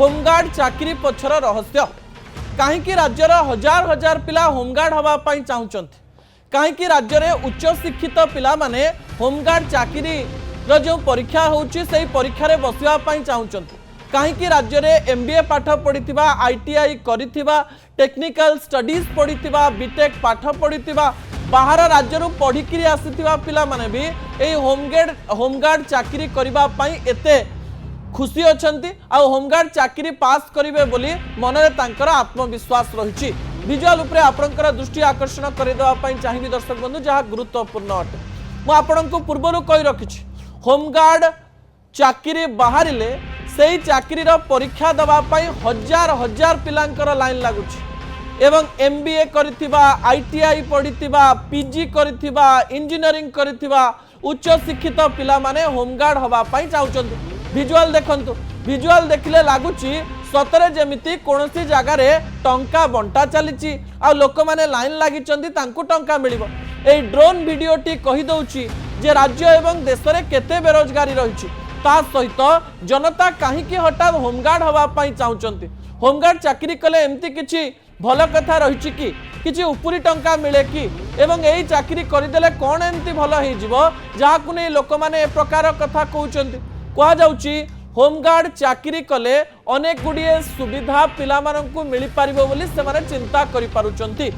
Home guard चाकरी पछर रहस्य कहीं राज्यर हजार हजार पिला होमगार्ड हवापाई चाहते कहीं राज्य में उच्च शिक्षित पिला माने होमगार्ड चाकरी जो परीक्षा होची से परीक्षा बसवाई चाहते कहीं राज्य में MBA पाठ पढ़ी ITI करिथिबा टेक्निकल स्टडीज पढ़ी बीटेक पाठ पढ़ी बाहर राज्य पढ़ी आसीथिबा पिला माने भी ए होमगार्ड चाकरी करबा पई एते खुशी अछंती आ होमगार्ड चाकरी पास करिवे बोली मनरे तांकर आत्मविश्वास रहिछि। विजुअल उपरे आपनकर दृष्टि आकर्षण करदेवा पई चाहिबी दर्शक बंधु जहाँ गुरुत्वपूर्ण अटे। मु आपनकु पूर्वरु कहि रखिछि होमगार्ड चाकरी बाहरिले सेही चाकरी परीक्षा दवा पई हजार हजार पिलांकर लाइन लागुछि एवं MBA करिथिबा ITI पढ़िथिबा PG करिथिबा इंजीनियरिंग करिथिबा उच्च शिक्षित पिला माने होमगार्ड हवा पई चाहुचंती। विजुअल देखंतु विजुअल देखिले लागुछि सतरे जेमिति कोनोसी जगह रे टंका बंटा चलीछि आ लोक माने लाइन लागिचंती तांकु टंका मिलिबो। एई ड्रोन वीडियोटी कहि दउछि जे राज्य एवं देश रे केते बेरोजगारी रहिछि ता सहित जनता कहीं हठात होमगार्ड हवा पाई चाहते होमगार्ड चाकरी कले एमती किछि भल कथा रही कि किछि उपरी टंका मिले कि एवं यही चाकरी करदेले कौन एमती भल हो जहां नहीं लोक मैंने ए प्रकार कथा कहउचंती कह जाउची होमगार्ड चाकरी कले अनेक गुड़िए सुविधा पिला माननकु मिली पारिबो बोली से माने चिंता करि पारुचंती।